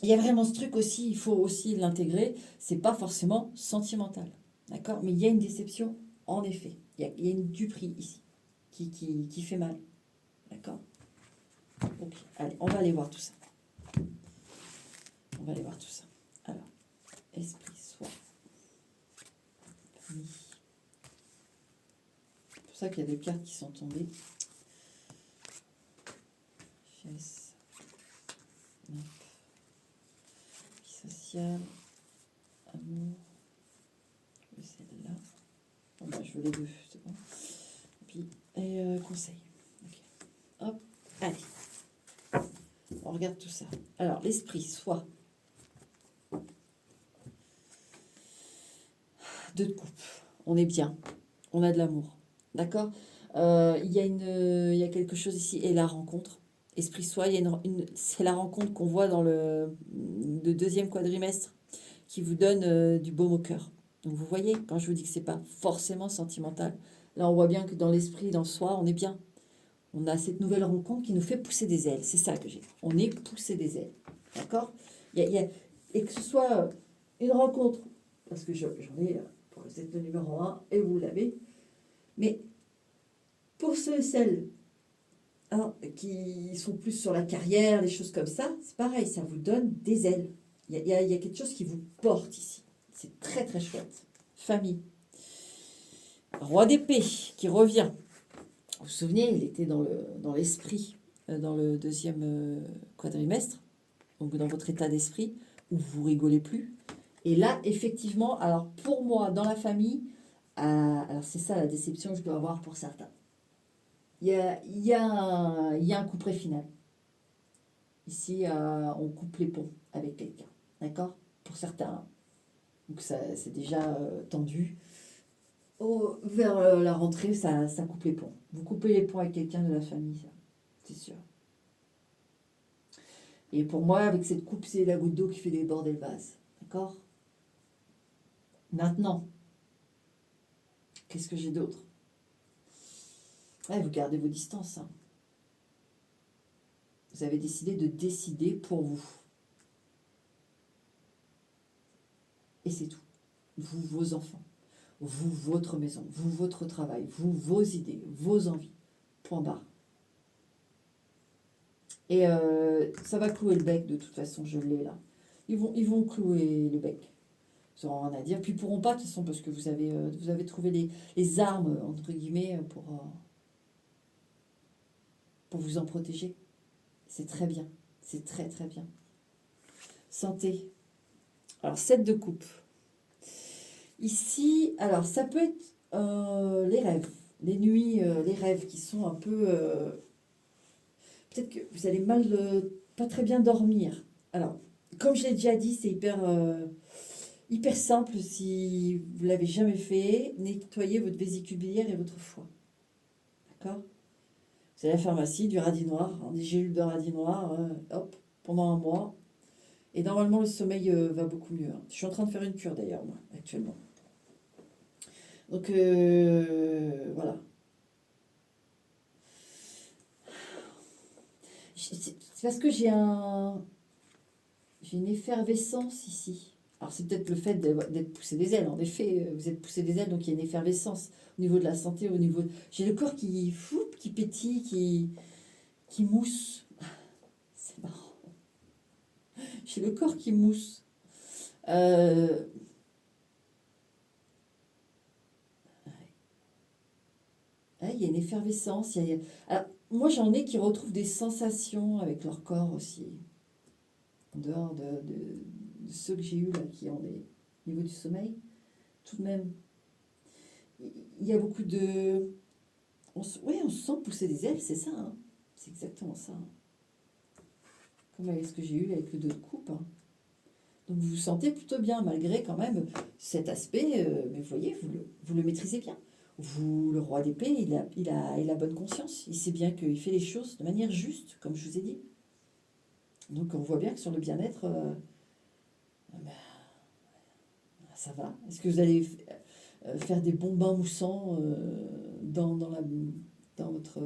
il y a vraiment ce truc aussi, il faut aussi l'intégrer. C'est pas forcément sentimental. D'accord? Mais il y a une déception, en effet. Il y a une duperie ici qui fait mal. D'accord? Ok, allez, on va aller voir tout ça. On va aller voir tout ça. Alors, esprit, soi, famille. C'est pour ça qu'il y a deux cartes qui sont tombées. Chaise, vie sociale, amour, celle-là. Bon, bah, je veux les deux, c'est bon. Et conseil. Ok. Hop, allez. On regarde tout ça. Alors, l'esprit, soit deux de coupe. On est bien. On a de l'amour. D'accord. Il y a quelque chose ici. Et la rencontre. Esprit, soit, il y a c'est la rencontre qu'on voit dans le deuxième quadrimestre qui vous donne du baume au cœur. Donc, vous voyez, quand je vous dis que c'est pas forcément sentimental, là, on voit bien que dans l'esprit, dans soi, on est bien. On a cette nouvelle rencontre qui nous fait pousser des ailes. C'est ça que j'ai. On est poussé des ailes. D'accord. Et que ce soit une rencontre, parce que j'en ai, vous êtes le numéro 1 et vous l'avez, mais pour ceux et celles qui sont plus sur la carrière, des choses comme ça, c'est pareil, ça vous donne des ailes. Il y a quelque chose qui vous porte ici. C'est très très chouette. Famille. Roi d'épée qui revient. Vous vous souvenez, il était dans l'esprit, dans le deuxième quadrimestre, donc dans votre état d'esprit, où vous rigolez plus. Et là, effectivement, alors pour moi, dans la famille, alors c'est ça la déception que je dois avoir pour certains. Il y a un couperet final. Ici, on coupe les ponts avec quelqu'un. D'accord? Pour certains. Donc ça, c'est déjà tendu. Vers la rentrée, ça coupe les ponts. Vous coupez les ponts avec quelqu'un de la famille, ça, c'est sûr. Et pour moi, avec cette coupe, c'est la goutte d'eau qui fait déborder le vase. D'accord? Maintenant, qu'est-ce que j'ai d'autre? Ouais, vous gardez vos distances. Hein. Vous avez décidé de décider pour vous. Et c'est tout. Vous, vos enfants. Vous, votre maison. Vous, votre travail. Vous, vos idées. Vos envies. Point barre. Et ça va clouer le bec de toute façon, je l'ai là. Ils vont clouer le bec. Ils n'auront rien à dire. Puis ils pourront pas de toute façon parce que vous avez trouvé les armes, entre guillemets, pour vous en protéger. C'est très bien. C'est très très bien. Santé. Alors, 7 de coupe. Ici, alors ça peut être les rêves. Les nuits, les rêves qui sont un peu... peut-être que vous allez pas très bien dormir. Alors, comme je l'ai déjà dit, c'est hyper simple si vous ne l'avez jamais fait. Nettoyez votre vésicule biliaire et votre foie. D'accord? Vous allez à la pharmacie, du radis noir, des gélules de radis noir, hop, pendant un mois. Et normalement, le sommeil va beaucoup mieux. Hein. Je suis en train de faire une cure d'ailleurs, moi, actuellement. Donc, voilà. C'est parce que j'ai une effervescence ici. Alors, c'est peut-être le fait d'être poussé des ailes. En effet, vous êtes poussé des ailes, donc il y a une effervescence au niveau de la santé, au niveau... J'ai le corps qui pétille, qui mousse. C'est marrant. J'ai le corps qui mousse. Euh, ouais, il y a une effervescence. Alors, moi, j'en ai qui retrouvent des sensations avec leur corps aussi. En dehors de ceux que j'ai eus là, qui ont des niveaux du sommeil. Tout de même, il y a beaucoup de... Oui, on se sent pousser des ailes, c'est ça. Hein. C'est exactement ça. Hein. Comme avec ce que j'ai eu avec le 2 de coupe. Hein. Donc vous vous sentez plutôt bien, malgré quand même cet aspect, mais vous voyez, vous le maîtrisez bien. Vous, le roi d'épée, il a bonne conscience. Il sait bien qu'il fait les choses de manière juste, comme je vous ai dit. Donc on voit bien que sur le bien-être, ben, ça va. Est-ce que vous allez faire des bons bains moussants dans votre,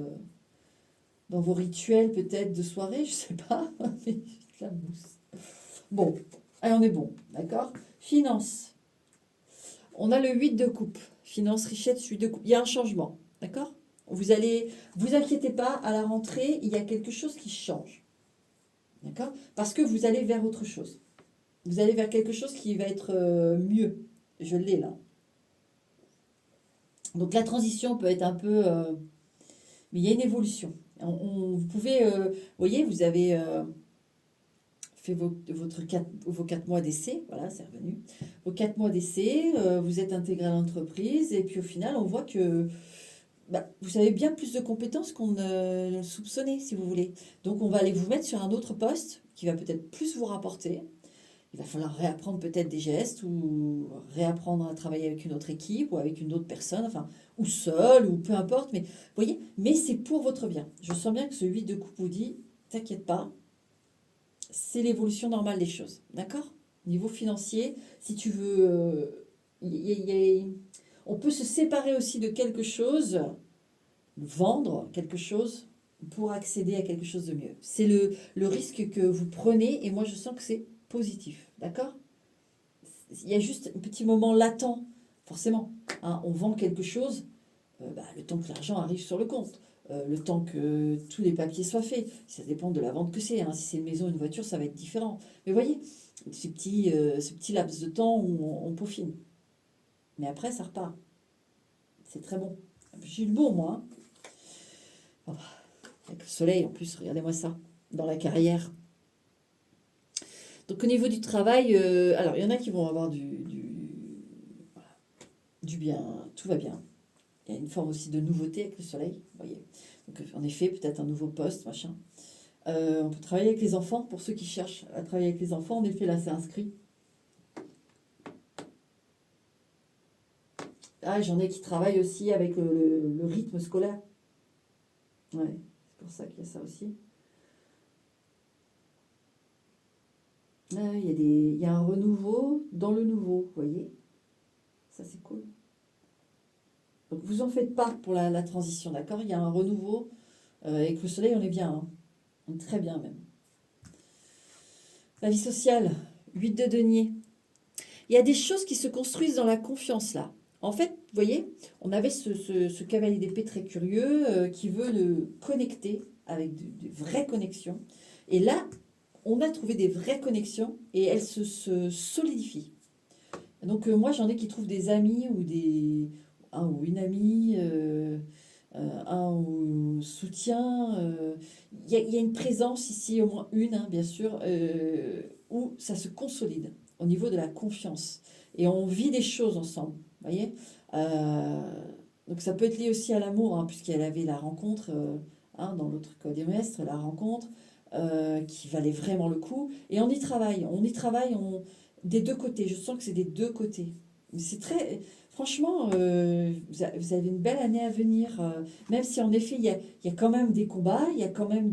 dans vos rituels peut-être de soirée, je sais pas, mais la mousse. Bon, allez, on est bon, d'accord. Finance. On a le 8 de coupe. Finance, richesse, 8 de coupe. Il y a un changement, d'accord. Vous inquiétez pas, à la rentrée, il y a quelque chose qui change, d'accord. Parce que vous allez vers autre chose. Vous allez vers quelque chose qui va être mieux. Je l'ai là. Donc la transition peut être un peu... mais il y a une évolution. Vous pouvez... vous voyez, vous avez fait vos 4 mois d'essai. Voilà, c'est revenu. Vos 4 mois d'essai, vous êtes intégré à l'entreprise. Et puis au final, on voit que vous avez bien plus de compétences qu'on ne le soupçonnait, si vous voulez. Donc on va aller vous mettre sur un autre poste qui va peut-être plus vous rapporter. Il va falloir réapprendre peut-être des gestes ou réapprendre à travailler avec une autre équipe ou avec une autre personne, enfin, ou seul, ou peu importe. Mais vous voyez, mais c'est pour votre bien. Je sens bien que ce 8 de coupe vous dit, t'inquiète pas, c'est l'évolution normale des choses. D'accord. Niveau financier, si tu veux, on peut se séparer aussi de quelque chose, vendre quelque chose pour accéder à quelque chose de mieux. C'est le risque que vous prenez et moi je sens que c'est positif. D'accord. Il y a juste un petit moment latent, forcément. Hein, on vend quelque chose, le temps que l'argent arrive sur le compte, le temps que tous les papiers soient faits. Ça dépend de la vente que c'est. Hein. Si c'est une maison, une voiture, ça va être différent. Mais voyez, ce petit laps de temps où on peaufine. Mais après, ça repart. C'est très bon. J'ai eu le bon, moi. Hein. Oh, avec le soleil, en plus, regardez-moi ça, dans la carrière. Donc au niveau du travail, alors il y en a qui vont avoir du bien, tout va bien. Il y a une forme aussi de nouveauté avec le soleil, vous voyez. Donc en effet, peut-être un nouveau poste, machin. On peut travailler avec les enfants, pour ceux qui cherchent à travailler avec les enfants, en effet là c'est inscrit. Ah, j'en ai qui travaillent aussi avec le rythme scolaire. Ouais, c'est pour ça qu'il y a ça aussi. Ah, il y a un renouveau dans le nouveau, vous voyez. Ça c'est cool. Donc vous en faites pas pour la transition, d'accord. Il y a un renouveau. Avec le soleil, on est bien. Hein. On est très bien même. La vie sociale, 8 de denier. Il y a des choses qui se construisent dans la confiance là. En fait, vous voyez, on avait ce cavalier d'épée très curieux qui veut le connecter avec de vraies connexions. Et là, on a trouvé des vraies connexions et elles se solidifient. Donc moi, j'en ai qui trouvent des amis ou un ou une amie, un ou soutien. Il y a une présence ici, au moins une, hein, bien sûr, où ça se consolide au niveau de la confiance. Et on vit des choses ensemble, vous voyez. Euh, donc ça peut être lié aussi à l'amour, hein, puisqu'elle avait la rencontre, hein, dans l'autre quadrimestre, la rencontre qui valait vraiment le coup. Et on y travaille des deux côtés. Je sens que c'est des deux côtés. C'est très... Franchement, vous avez une belle année à venir, même si en effet, il y a quand même des combats, il y a quand même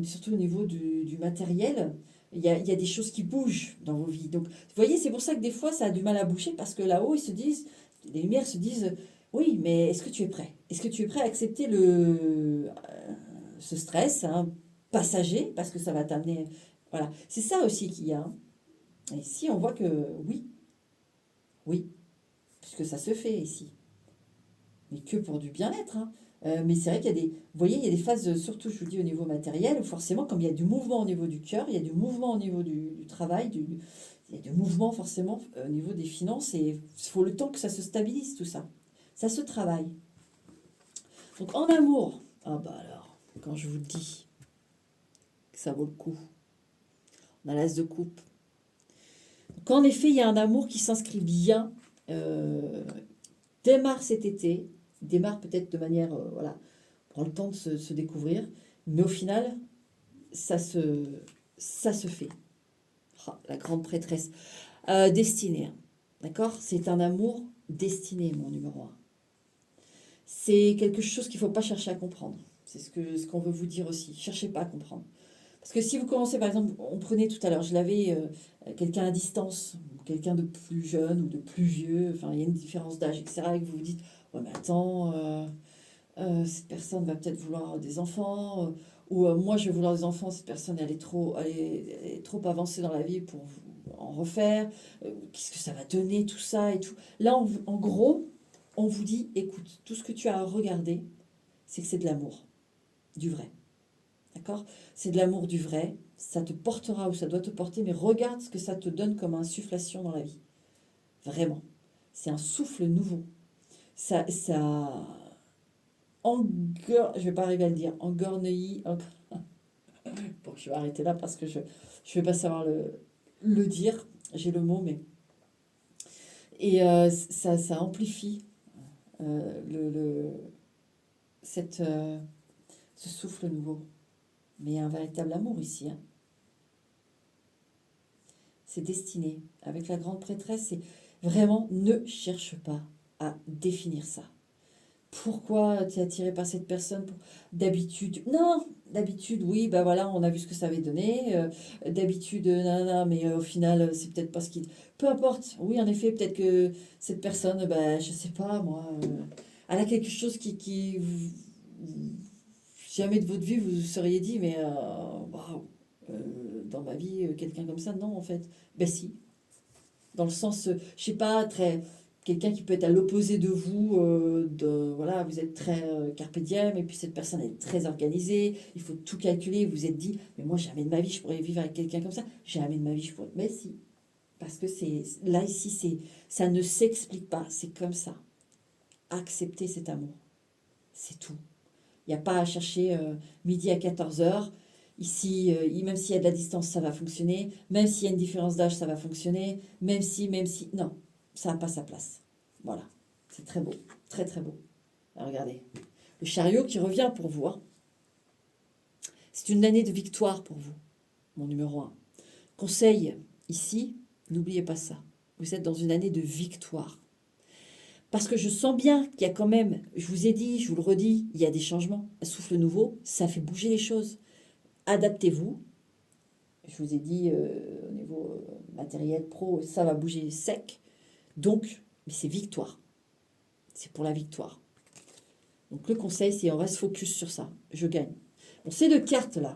surtout au niveau du matériel, il y a des choses qui bougent dans vos vies. Donc, vous voyez, c'est pour ça que des fois, ça a du mal à bouger, parce que là-haut, les lumières se disent, oui, mais est-ce que tu es prêt? Est-ce que tu es prêt à accepter ce stress, hein, passager, parce que ça va t'amener... Voilà, c'est ça aussi qu'il y a. Hein. Et ici, on voit que oui, oui, puisque ça se fait ici. Mais que pour du bien-être. Hein. Mais c'est vrai qu'il y a des... Vous voyez, il y a des phases, surtout je vous dis au niveau matériel, où forcément, comme il y a du mouvement au niveau du cœur, il y a du mouvement au niveau du travail, il y a du mouvement forcément au niveau des finances, et il faut le temps que ça se stabilise tout ça. Ça se travaille. Donc en amour, ah bah alors, quand je vous dis que ça vaut le coup, on a l'as de coupe. Donc en effet, il y a un amour qui s'inscrit bien, euh, démarre cet été, démarre peut-être de manière, voilà, prend le temps de se découvrir, mais au final, ça se, ça se fait. Ah, la grande prêtresse. Destinée, hein. D'accord. C'est un amour destiné, mon numéro un. C'est quelque chose qu'il ne faut pas chercher à comprendre. C'est ce qu'on veut vous dire aussi. Cherchez pas à comprendre. Parce que si vous commencez, par exemple, on prenait tout à l'heure, je l'avais quelqu'un à distance, quelqu'un de plus jeune ou de plus vieux, enfin, il y a une différence d'âge, etc. Et que vous vous dites, ouais, mais attends, cette personne va peut-être vouloir des enfants, ou moi je vais vouloir des enfants, cette personne elle est trop avancée dans la vie pour en refaire, qu'est-ce que ça va donner, tout ça et tout. Là, en gros, on vous dit, écoute, tout ce que tu as à regarder, c'est que c'est de l'amour, du vrai. D'accord? C'est de l'amour du vrai, ça te portera ou ça doit te porter, mais regarde ce que ça te donne comme insufflation dans la vie. Vraiment. C'est un souffle nouveau. Ça je vais pas arriver à le dire, engorneuillit. Bon, je vais arrêter là parce que je vais pas savoir le dire. J'ai le mot, mais. Et ça amplifie le, cette, ce souffle nouveau. Mais il y a un véritable amour ici. Hein. C'est destiné. Avec la grande prêtresse, c'est vraiment ne cherche pas à définir ça. Pourquoi tu es attiré par cette personne d'habitude? Non, d'habitude, oui, bah voilà, on a vu ce que ça avait donné. D'habitude, nanana, mais au final, c'est peut-être pas ce qui. Peu importe, oui, en effet, peut-être que cette personne, bah, je sais pas, moi, elle a quelque chose jamais de votre vie, vous vous seriez dit, mais waouh, dans ma vie, quelqu'un comme ça, non, en fait. Ben si, dans le sens, je sais pas, très quelqu'un qui peut être à l'opposé de vous, voilà, vous êtes très carpe diem, et puis cette personne est très organisée, il faut tout calculer, vous vous êtes dit, mais moi jamais de ma vie je pourrais vivre avec quelqu'un comme ça, jamais de ma vie je pourrais, mais si, parce que c'est, là ici, ça ne s'explique pas, c'est comme ça, accepter cet amour, c'est tout, il n'y a pas à chercher midi à 14 heures. Ici, même s'il y a de la distance, ça va fonctionner. Même s'il y a une différence d'âge, ça va fonctionner. Même si... Non, ça n'a pas sa place. Voilà. C'est très beau. Très, très beau. Alors, regardez. Le chariot qui revient pour vous. Hein. C'est une année de victoire pour vous, mon numéro 1. Conseil, ici, n'oubliez pas ça. Vous êtes dans une année de victoire. Parce que je sens bien qu'il y a quand même, je vous ai dit, je vous le redis, il y a des changements. Un souffle nouveau, ça fait bouger les choses. Adaptez-vous. Je vous ai dit, au niveau matériel pro, ça va bouger sec. Donc, mais c'est victoire. C'est pour la victoire. Donc le conseil, c'est on va se focus sur ça. Je gagne. Bon, ces deux cartes là.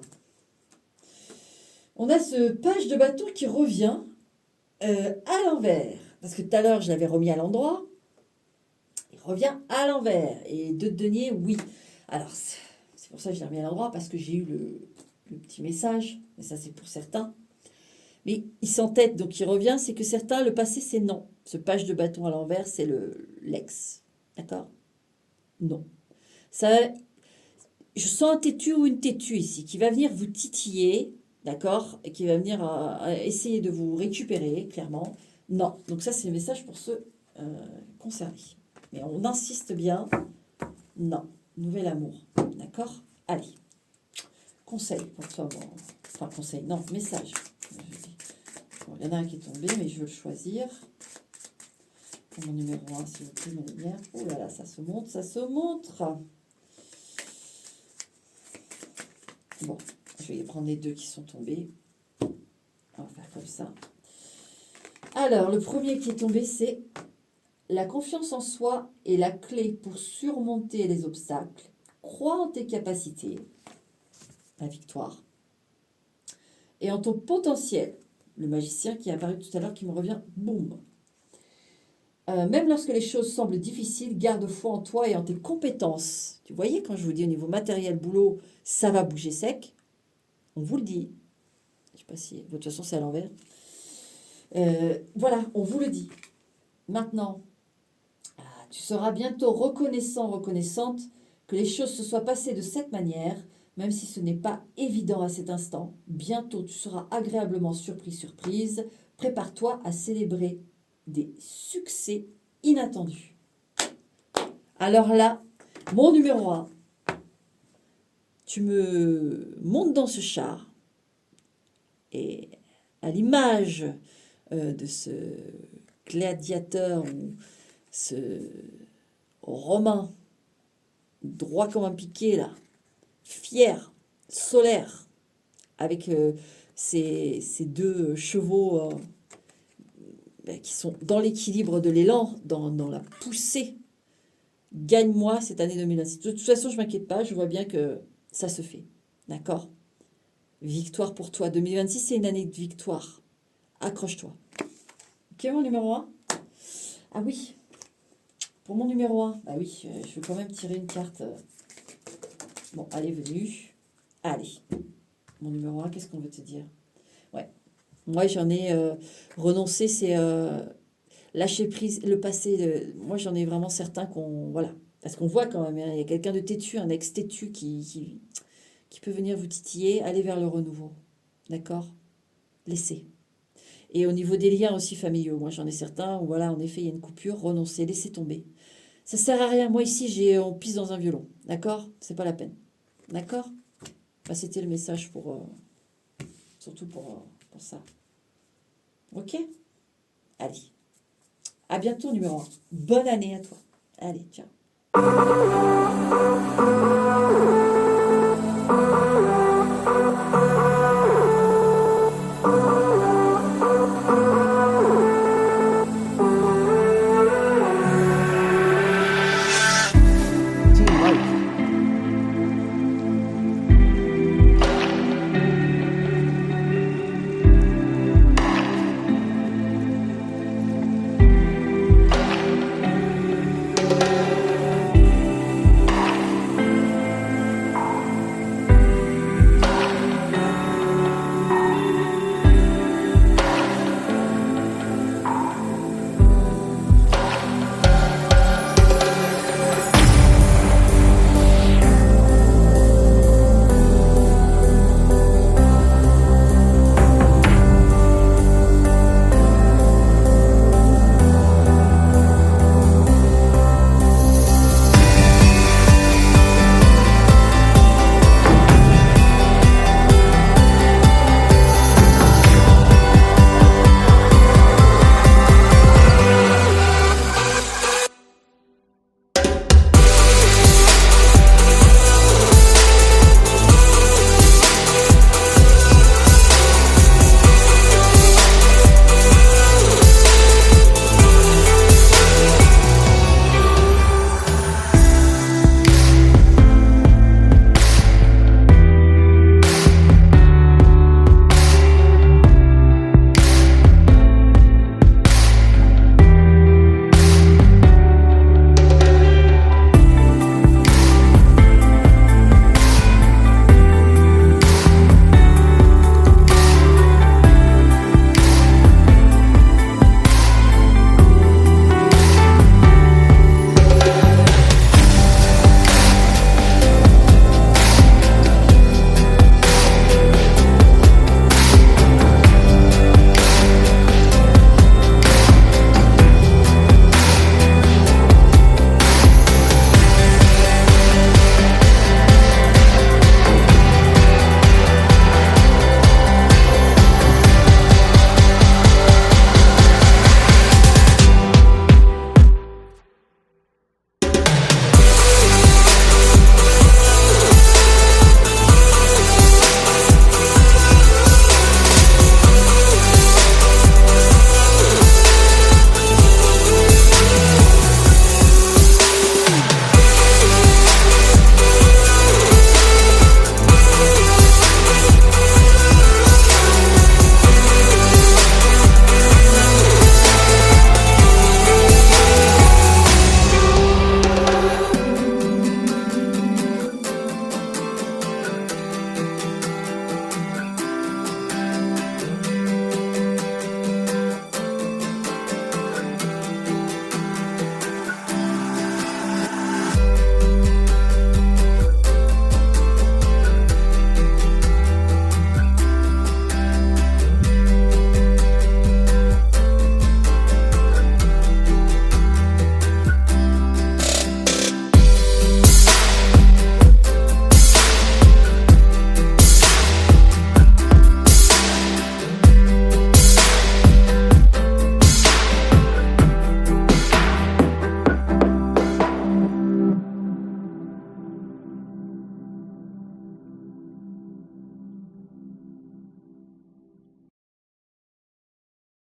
On a ce page de bâton qui revient à l'envers. Parce que tout à l'heure, je l'avais remis à l'endroit. Il revient à l'envers. Et deux de denier, oui. Alors, c'est pour ça que je l'ai remis à l'endroit, parce que j'ai eu le petit message. Mais ça, c'est pour certains. Mais il s'entête, donc il revient, c'est que certains, le passé, c'est non. Ce page de bâton à l'envers, c'est l'ex. D'accord? Non. Ça, je sens un têtu ou une têtue ici, qui va venir vous titiller, d'accord? Et qui va venir essayer de vous récupérer, clairement. Non. Donc ça, c'est le message pour ceux concernés. Mais on insiste bien. Non. Nouvel amour. D'accord? Allez. Conseil pour toi. Bon, enfin, conseil. Non, message. Bon, il y en a un qui est tombé, mais je veux le choisir. Pour mon numéro 1, s'il vous plaît, mes lumières. Oh là là, ça se montre, ça se montre. Bon, je vais prendre les deux qui sont tombés. On va faire comme ça. Alors, le premier qui est tombé, c'est la confiance en soi est la clé pour surmonter les obstacles. Crois en tes capacités, la victoire, et en ton potentiel. Le magicien qui est apparu tout à l'heure, qui me revient, boum. Même lorsque les choses semblent difficiles, garde foi en toi et en tes compétences. Tu voyez, quand je vous dis au niveau matériel, boulot, ça va bouger sec. On vous le dit. Je ne sais pas si... De toute façon, c'est à l'envers. Voilà, on vous le dit. Maintenant, tu seras bientôt reconnaissante que les choses se soient passées de cette manière, même si ce n'est pas évident à cet instant. Bientôt, tu seras agréablement surprise. Prépare-toi à célébrer des succès inattendus. Alors là, mon numéro 1, tu me montes dans ce char et à l'image de ce gladiateur ou ce Romain droit comme un piquet là, fier, solaire, avec ces deux chevaux qui sont dans l'équilibre de l'élan, dans la poussée. Gagne-moi cette année 2026. De toute façon, je ne m'inquiète pas, je vois bien que ça se fait. D'accord? Victoire pour toi. 2026, c'est une année de victoire. Accroche-toi. Ok, mon numéro 1? Ah oui, pour mon numéro 1, bah oui, je vais quand même tirer une carte. Bon, elle est venue. Allez, mon numéro 1, qu'est-ce qu'on veut te dire? Ouais, moi j'en ai renoncé, c'est lâcher prise, le passé. Moi j'en ai vraiment certains qu'on... Voilà, parce qu'on voit quand même, hein, il y a quelqu'un de têtu, un ex-têtu qui peut venir vous titiller, aller vers le renouveau. D'accord? Laissez. Et au niveau des liens aussi familiaux, moi j'en ai certains où voilà, en effet, il y a une coupure, renoncer, laisser tomber. Ça sert à rien. Moi ici, on pisse dans un violon. D'accord? C'est pas la peine. D'accord? Bah, c'était le message surtout pour ça. Ok? Allez. À bientôt, numéro 1. Bonne année à toi. Allez, ciao.